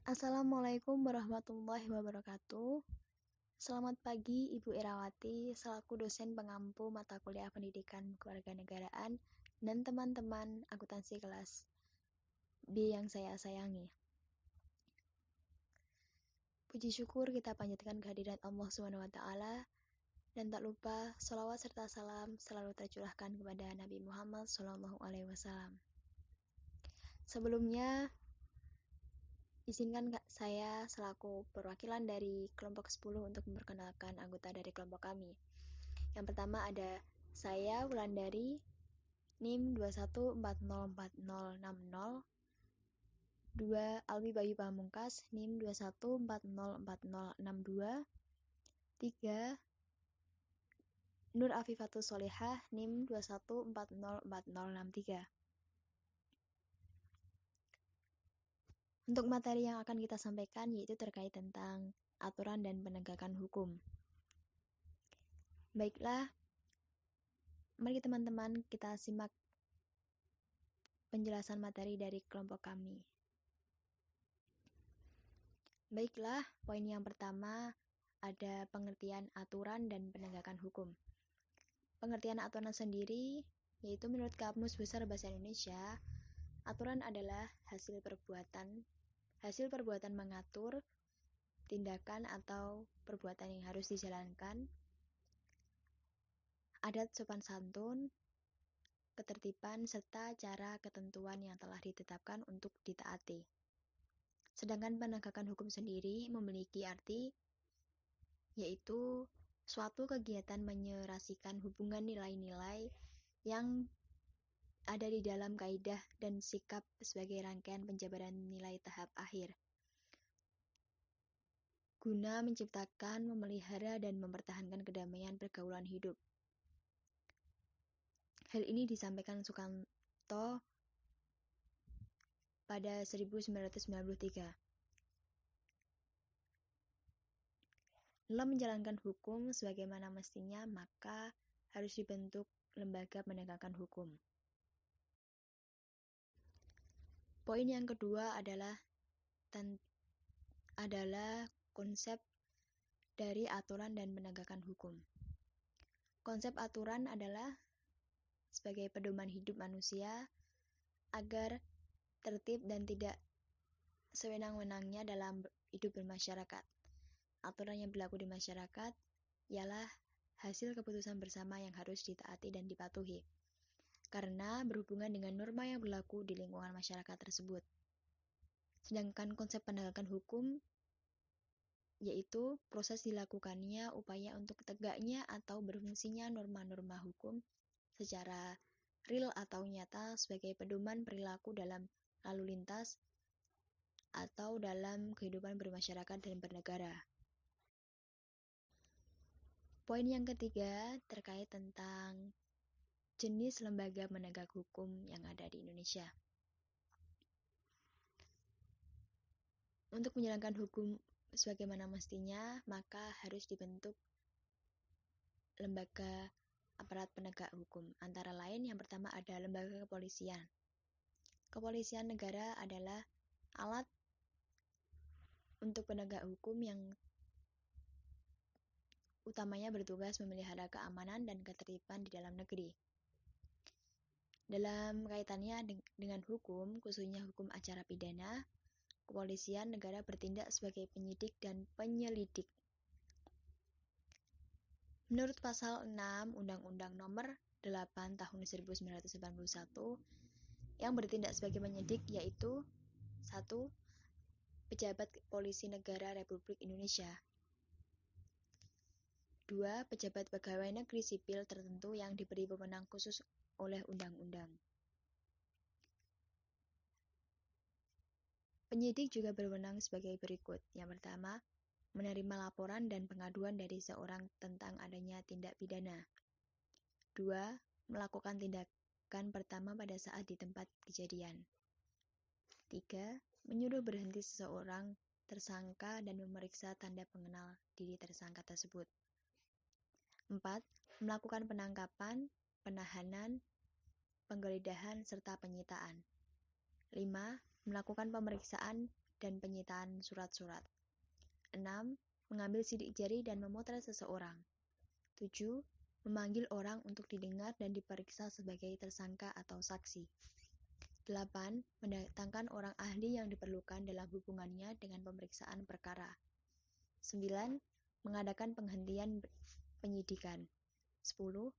Assalamualaikum warahmatullahi wabarakatuh. Selamat pagi Ibu Irawati, selaku dosen pengampu mata kuliah pendidikan kewarganegaraan dan teman-teman akuntansi kelas B yang saya sayangi. Puji syukur kita panjatkan kehadiran Allah SWT, dan tak lupa sholawat serta salam selalu tercurahkan kepada Nabi Muhammad SAW. Sebelumnya, izinkan saya selaku perwakilan dari kelompok 10 untuk memperkenalkan anggota dari kelompok kami. Yang pertama ada saya, Wulandari, NIM 21404060. 2. Alwi Bayu Pamungkas, NIM 21404062. 3. Nur Afifatus Solehah, NIM 21404063. Untuk materi yang akan kita sampaikan yaitu terkait tentang aturan dan penegakan hukum. Baiklah, mari teman-teman kita simak penjelasan materi dari kelompok kami. Baiklah, poin yang pertama ada pengertian aturan dan penegakan hukum. Pengertian aturan sendiri yaitu menurut Kamus Besar Bahasa Indonesia, aturan adalah hasil perbuatan mengatur tindakan atau perbuatan yang harus dijalankan, adat sopan santun, ketertiban, serta cara ketentuan yang telah ditetapkan untuk ditaati. Sedangkan penegakan hukum sendiri memiliki arti yaitu suatu kegiatan menyerasikan hubungan nilai-nilai yang ada di dalam kaidah dan sikap sebagai rangkaian penjabaran nilai tahap akhir, guna menciptakan, memelihara, dan mempertahankan kedamaian pergaulan hidup. Hal ini disampaikan Sukanto pada 1993. Dalam menjalankan hukum sebagaimana mestinya, maka harus dibentuk lembaga penegakan hukum. Poin yang kedua adalah konsep dari aturan dan penegakan hukum. Konsep aturan adalah sebagai pedoman hidup manusia agar tertib dan tidak sewenang-wenangnya dalam hidup bermasyarakat. Aturan yang berlaku di masyarakat ialah hasil keputusan bersama yang harus ditaati dan dipatuhi, karena berhubungan dengan norma yang berlaku di lingkungan masyarakat tersebut. Sedangkan konsep penegakan hukum yaitu proses dilakukannya upaya untuk tegaknya atau berfungsinya norma-norma hukum secara real atau nyata sebagai pedoman perilaku dalam lalu lintas atau dalam kehidupan bermasyarakat dan bernegara. Poin yang ketiga terkait tentang jenis lembaga penegak hukum yang ada di Indonesia. Untuk menjalankan hukum sebagaimana mestinya, maka harus dibentuk lembaga aparat penegak hukum. Antara lain, yang pertama ada lembaga kepolisian. Kepolisian negara adalah alat untuk penegak hukum yang utamanya bertugas memelihara keamanan dan ketertiban di dalam negeri. Dalam kaitannya dengan hukum, khususnya hukum acara pidana, kepolisian negara bertindak sebagai penyidik dan penyelidik. Menurut pasal 6 Undang-Undang Nomor 8 Tahun 1991 yang bertindak sebagai penyidik yaitu 1. Pejabat Polisi Negara Republik Indonesia. 2. Pejabat pegawai negeri sipil tertentu yang diberi wewenang khusus oleh undang-undang. Penyidik juga berwenang sebagai berikut. Yang pertama, menerima laporan dan pengaduan dari seorang tentang adanya tindak pidana. 2. Melakukan tindakan pertama pada saat di tempat kejadian. 3. Menyuruh berhenti seseorang tersangka dan memeriksa tanda pengenal diri tersangka tersebut. 4. Melakukan penangkapan, penahanan, penggeledahan, serta penyitaan. 5. Melakukan pemeriksaan dan penyitaan surat-surat. 6. Mengambil sidik jari dan memotret seseorang. 7. Memanggil orang untuk didengar dan diperiksa sebagai tersangka atau saksi. 8. Mendatangkan orang ahli yang diperlukan dalam hubungannya dengan pemeriksaan perkara. 9. Mengadakan penghentian penyidikan. 10.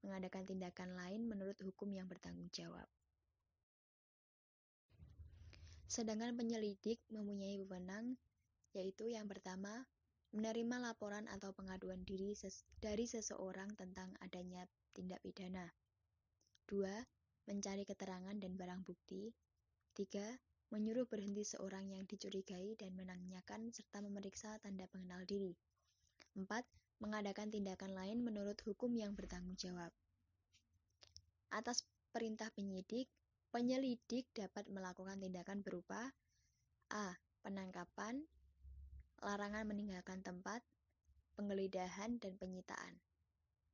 Mengadakan tindakan lain menurut hukum yang bertanggung jawab. Sedangkan penyelidik mempunyai wewenang, yaitu yang pertama, menerima laporan atau pengaduan diri dari seseorang tentang adanya tindak pidana. 2. Mencari keterangan dan barang bukti. 3. Menyuruh berhenti seorang yang dicurigai dan menanyakan serta memeriksa tanda pengenal diri. 4. Mengadakan tindakan lain menurut hukum yang bertanggung jawab. Atas perintah penyidik, penyelidik dapat melakukan tindakan berupa A. Penangkapan, larangan meninggalkan tempat, penggeledahan dan penyitaan.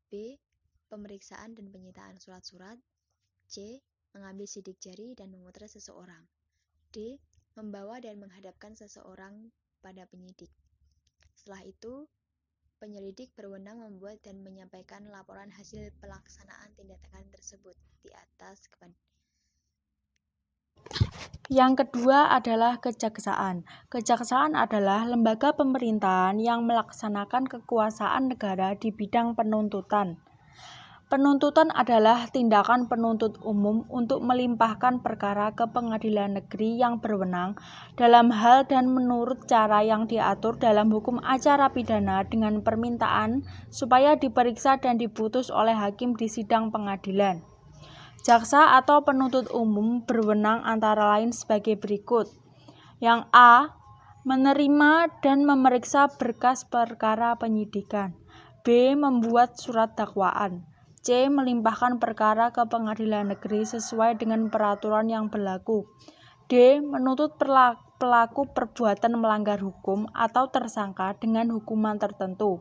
B. Pemeriksaan dan penyitaan surat-surat. C. Mengambil sidik jari dan memotret seseorang. D. Membawa dan menghadapkan seseorang pada penyidik. Setelah itu, penyelidik berwenang membuat dan menyampaikan laporan hasil pelaksanaan tindakan tersebut di atas kepada. Yang kedua adalah kejaksaan. Kejaksaan adalah lembaga pemerintahan yang melaksanakan kekuasaan negara di bidang penuntutan. Penuntutan adalah tindakan penuntut umum untuk melimpahkan perkara ke pengadilan negeri yang berwenang dalam hal dan menurut cara yang diatur dalam hukum acara pidana dengan permintaan supaya diperiksa dan diputus oleh hakim di sidang pengadilan. Jaksa atau penuntut umum berwenang antara lain sebagai berikut. Yang A. Menerima dan memeriksa berkas perkara penyidikan. B. Membuat surat dakwaan. C. Melimpahkan perkara ke pengadilan negeri sesuai dengan peraturan yang berlaku. D. Menuntut pelaku perbuatan melanggar hukum atau tersangka dengan hukuman tertentu.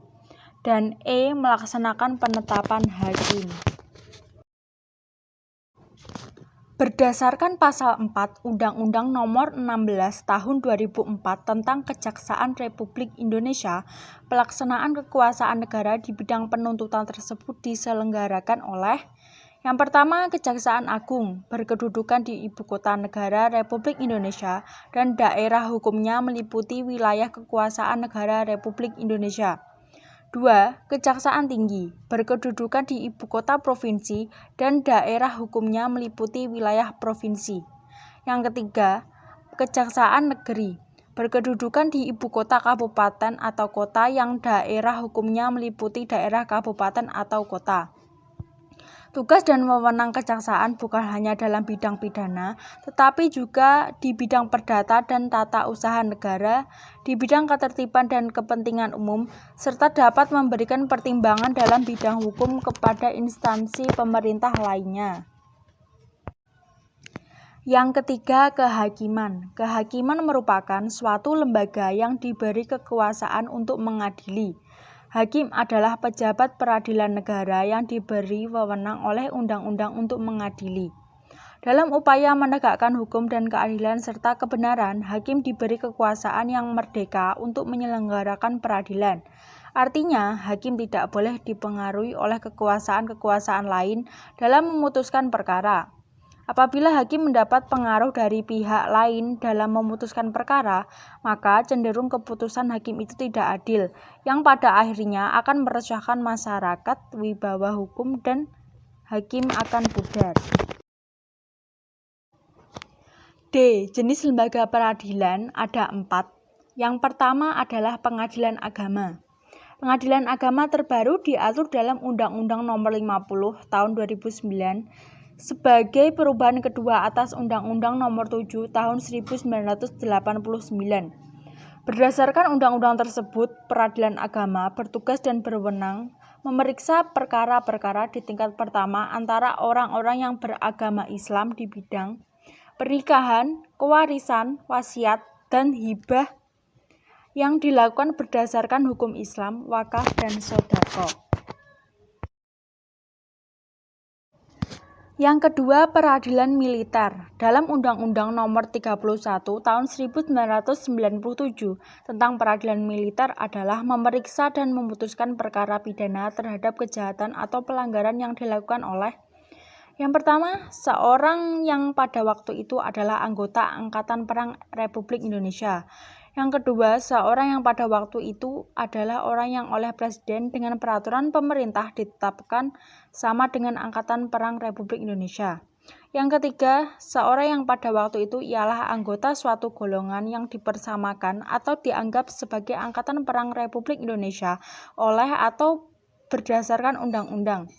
Dan E. Melaksanakan penetapan hakim. Berdasarkan Pasal 4 Undang-Undang Nomor 16 Tahun 2004 tentang Kejaksaan Republik Indonesia, pelaksanaan kekuasaan negara di bidang penuntutan tersebut diselenggarakan oleh yang pertama, Kejaksaan Agung, berkedudukan di Ibu Kota Negara Republik Indonesia dan daerah hukumnya meliputi wilayah kekuasaan negara Republik Indonesia. 2. Kejaksaan Tinggi, berkedudukan di Ibu Kota Provinsi dan daerah hukumnya meliputi wilayah provinsi. Yang ketiga, Kejaksaan Negeri, berkedudukan di Ibu Kota Kabupaten atau Kota yang daerah hukumnya meliputi daerah kabupaten atau kota. Tugas dan wewenang kejaksaan bukan hanya dalam bidang pidana, tetapi juga di bidang perdata dan tata usaha negara, di bidang ketertiban dan kepentingan umum, serta dapat memberikan pertimbangan dalam bidang hukum kepada instansi pemerintah lainnya. Yang ketiga, kehakiman. Kehakiman merupakan suatu lembaga yang diberi kekuasaan untuk mengadili. Hakim adalah pejabat peradilan negara yang diberi wewenang oleh undang-undang untuk mengadili. Dalam upaya menegakkan hukum dan keadilan serta kebenaran, hakim diberi kekuasaan yang merdeka untuk menyelenggarakan peradilan. Artinya, hakim tidak boleh dipengaruhi oleh kekuasaan-kekuasaan lain dalam memutuskan perkara. Apabila hakim mendapat pengaruh dari pihak lain dalam memutuskan perkara, maka cenderung keputusan hakim itu tidak adil, yang pada akhirnya akan meresahkan masyarakat, wibawa hukum, dan hakim akan pudar. D. Jenis lembaga peradilan ada 4. Yang pertama adalah pengadilan agama. Pengadilan agama terbaru diatur dalam Undang-Undang Nomor 50 Tahun 2009 sebagai perubahan kedua atas Undang-Undang Nomor 7 Tahun 1989. Berdasarkan undang-undang tersebut, peradilan agama bertugas dan berwenang memeriksa perkara-perkara di tingkat pertama antara orang-orang yang beragama Islam di bidang pernikahan, kewarisan, wasiat, dan hibah yang dilakukan berdasarkan hukum Islam, wakaf, dan sedekah. Yang kedua, peradilan militer. Dalam Undang-Undang Nomor 31 Tahun 1997 tentang peradilan militer adalah memeriksa dan memutuskan perkara pidana terhadap kejahatan atau pelanggaran yang dilakukan oleh yang pertama, seorang yang pada waktu itu adalah anggota Angkatan Perang Republik Indonesia. Yang kedua, seorang yang pada waktu itu adalah orang yang oleh Presiden dengan peraturan pemerintah ditetapkan sama dengan Angkatan Perang Republik Indonesia. Yang ketiga, seorang yang pada waktu itu ialah anggota suatu golongan yang dipersamakan atau dianggap sebagai Angkatan Perang Republik Indonesia oleh atau berdasarkan undang-undang.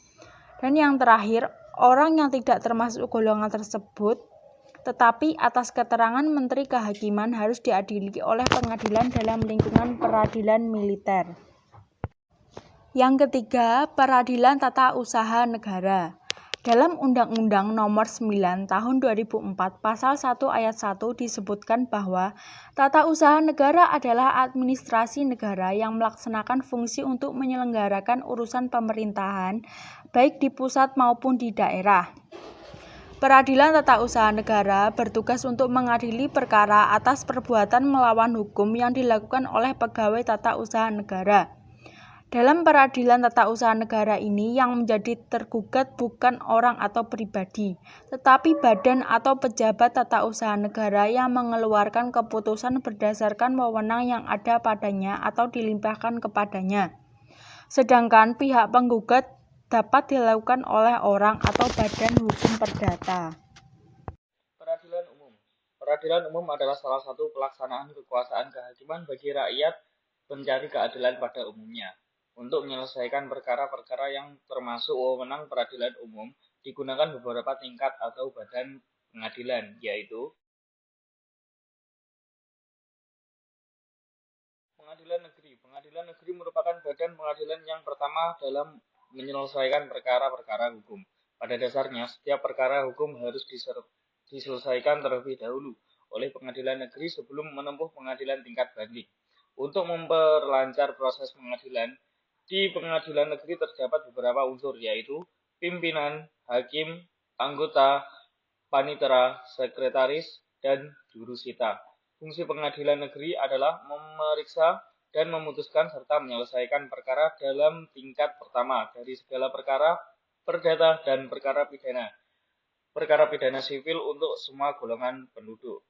Dan yang terakhir, orang yang tidak termasuk golongan tersebut, tetapi atas keterangan Menteri Kehakiman harus diadili oleh pengadilan dalam lingkungan peradilan militer. Yang ketiga, peradilan tata usaha negara. Dalam Undang-Undang Nomor 9 Tahun 2004 Pasal 1 Ayat 1 disebutkan bahwa tata usaha negara adalah administrasi negara yang melaksanakan fungsi untuk menyelenggarakan urusan pemerintahan baik di pusat maupun di daerah. Peradilan tata usaha negara bertugas untuk mengadili perkara atas perbuatan melawan hukum yang dilakukan oleh pegawai tata usaha negara. Dalam peradilan tata usaha negara ini yang menjadi tergugat bukan orang atau pribadi, tetapi badan atau pejabat tata usaha negara yang mengeluarkan keputusan berdasarkan wewenang yang ada padanya atau dilimpahkan kepadanya. Sedangkan pihak penggugat dapat dilakukan oleh orang atau badan hukum perdata. Peradilan umum. Peradilan umum adalah salah satu pelaksanaan kekuasaan kehakiman bagi rakyat pencari keadilan pada umumnya. Untuk menyelesaikan perkara-perkara yang termasuk wewenang peradilan umum digunakan beberapa tingkat atau badan pengadilan, yaitu Pengadilan Negeri. Pengadilan Negeri merupakan badan pengadilan yang pertama dalam menyelesaikan perkara-perkara hukum. Pada dasarnya, setiap perkara hukum harus diselesaikan terlebih dahulu oleh pengadilan negeri sebelum menempuh pengadilan tingkat banding. Untuk memperlancar proses pengadilan, di pengadilan negeri terdapat beberapa unsur, yaitu pimpinan, hakim, anggota, panitera, sekretaris, dan jurusita. Fungsi pengadilan negeri adalah memeriksa dan memutuskan serta menyelesaikan perkara dalam tingkat pertama dari segala perkara perdata dan perkara pidana sipil untuk semua golongan penduduk.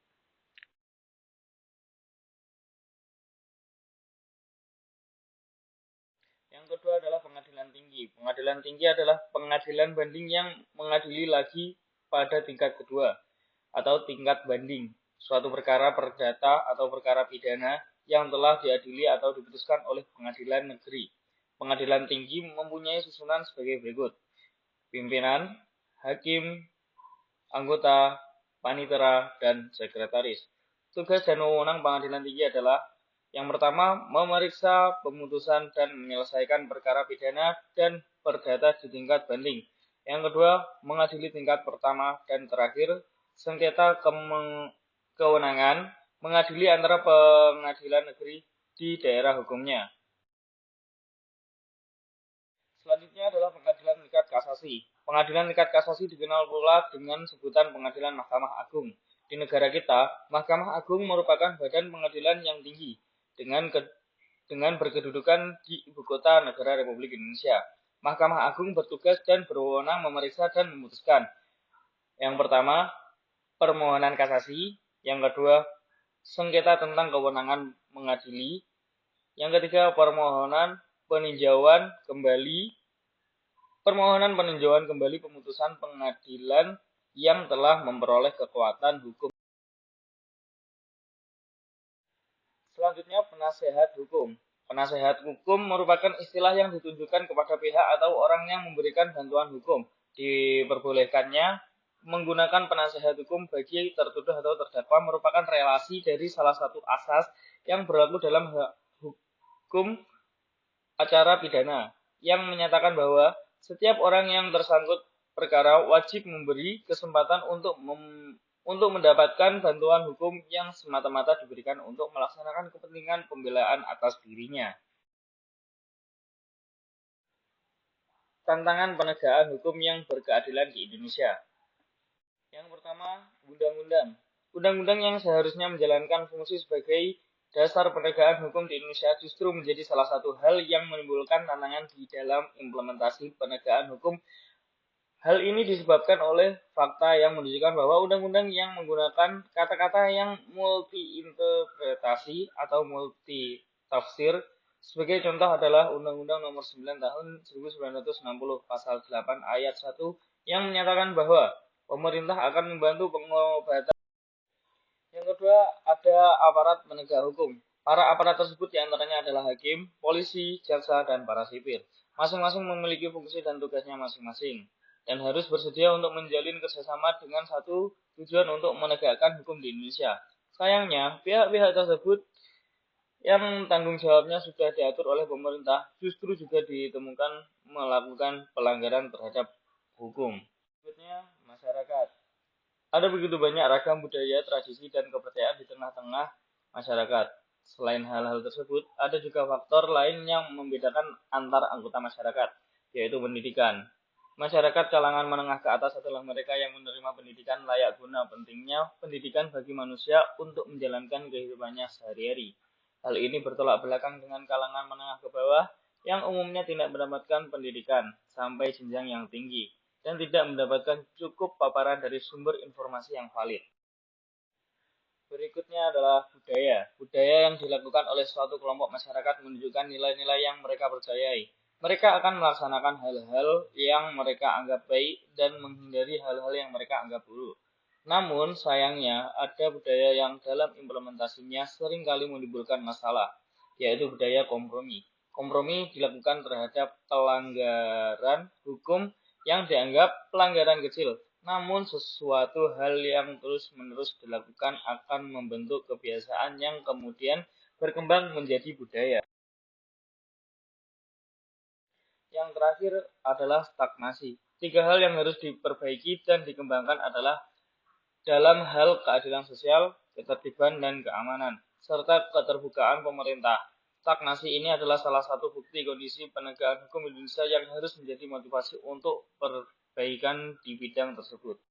Yang kedua adalah pengadilan tinggi. Pengadilan tinggi adalah pengadilan banding yang mengadili lagi pada tingkat kedua atau tingkat banding suatu perkara perdata atau perkara pidana yang telah diadili atau diputuskan oleh pengadilan negeri. Pengadilan tinggi mempunyai susunan sebagai berikut: pimpinan, hakim, anggota, panitera, dan sekretaris. Tugas dan wewenang pengadilan tinggi adalah: yang pertama, memeriksa pemutusan dan menyelesaikan perkara pidana dan perdata di tingkat banding. Yang kedua, mengadili tingkat pertama, dan terakhir, sengketa kewenangan mengadili antara pengadilan negeri di daerah hukumnya. Selanjutnya adalah pengadilan tingkat kasasi. Pengadilan tingkat kasasi dikenal pula dengan sebutan pengadilan Mahkamah Agung. Di negara kita, Mahkamah Agung merupakan badan pengadilan yang tinggi dengan berkedudukan di ibu kota negara Republik Indonesia. Mahkamah Agung bertugas dan berwenang memeriksa dan memutuskan. Yang pertama, permohonan kasasi. Yang kedua, sengketa tentang kewenangan mengadili. Yang ketiga, permohonan peninjauan kembali pemutusan pengadilan yang telah memperoleh kekuatan hukum. Selanjutnya, penasehat hukum. Penasehat hukum merupakan istilah yang ditunjukkan kepada pihak atau orang yang memberikan bantuan hukum. Diperbolehkannya menggunakan penasehat hukum bagi tertuduh atau terdakwa merupakan relasi dari salah satu asas yang berlaku dalam hukum acara pidana, yang menyatakan bahwa setiap orang yang tersangkut perkara wajib memberi kesempatan untuk mendapatkan bantuan hukum yang semata-mata diberikan untuk melaksanakan kepentingan pembelaan atas dirinya. tantangan penegakan hukum yang berkeadilan di Indonesia. Yang pertama, undang-undang. Undang-undang yang seharusnya menjalankan fungsi sebagai dasar penegakan hukum di Indonesia justru menjadi salah satu hal yang menimbulkan tantangan di dalam implementasi penegakan hukum. Hal ini disebabkan oleh fakta yang menunjukkan bahwa undang-undang yang menggunakan kata-kata yang multi-interpretasi atau multi-tafsir. Sebagai contoh adalah Undang-Undang Nomor 9 Tahun 1960 Pasal 8 Ayat 1 yang menyatakan bahwa pemerintah akan membantu pengobatan. Yang kedua, ada aparat penegak hukum. Para aparat tersebut diantaranya adalah hakim, polisi, jaksa, dan para sipir. Masing-masing memiliki fungsi dan tugasnya masing-masing, dan harus bersedia untuk menjalin kerjasama dengan satu tujuan untuk menegakkan hukum di Indonesia. Sayangnya, pihak-pihak tersebut yang tanggung jawabnya sudah diatur oleh pemerintah justru juga ditemukan melakukan pelanggaran terhadap hukum. Berikutnya, masyarakat. Ada begitu banyak ragam budaya, tradisi, dan kepercayaan di tengah-tengah masyarakat. Selain hal-hal tersebut, ada juga faktor lain yang membedakan antar anggota masyarakat, yaitu pendidikan. Masyarakat kalangan menengah ke atas adalah mereka yang menerima pendidikan layak guna. Pentingnya pendidikan bagi manusia untuk menjalankan kehidupannya sehari-hari. Hal ini bertolak belakang dengan kalangan menengah ke bawah yang umumnya tidak mendapatkan pendidikan sampai jenjang yang tinggi dan tidak mendapatkan cukup paparan dari sumber informasi yang valid. Berikutnya adalah budaya. Budaya yang dilakukan oleh suatu kelompok masyarakat menunjukkan nilai-nilai yang mereka percayai. Mereka akan melaksanakan hal-hal yang mereka anggap baik dan menghindari hal-hal yang mereka anggap buruk. Namun, sayangnya, ada budaya yang dalam implementasinya seringkali menimbulkan masalah, yaitu budaya kompromi. Kompromi dilakukan terhadap pelanggaran hukum yang dianggap pelanggaran kecil. Namun, sesuatu hal yang terus-menerus dilakukan akan membentuk kebiasaan yang kemudian berkembang menjadi budaya. Yang terakhir adalah stagnasi. 3 hal yang harus diperbaiki dan dikembangkan adalah dalam hal keadilan sosial, ketertiban dan keamanan, serta keterbukaan pemerintah. Stagnasi ini adalah salah satu bukti kondisi penegakan hukum Indonesia yang harus menjadi motivasi untuk perbaikan di bidang tersebut.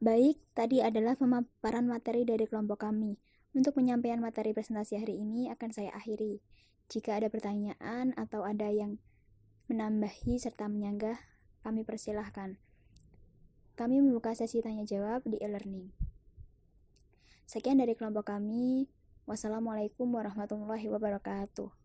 Baik, tadi adalah pemaparan materi dari kelompok kami. Untuk penyampaian materi presentasi hari ini akan saya akhiri. Jika ada pertanyaan atau ada yang menambahi serta menyanggah, kami persilahkan. Kami membuka sesi tanya-jawab di e-learning. Sekian dari kelompok kami. Wassalamualaikum warahmatullahi wabarakatuh.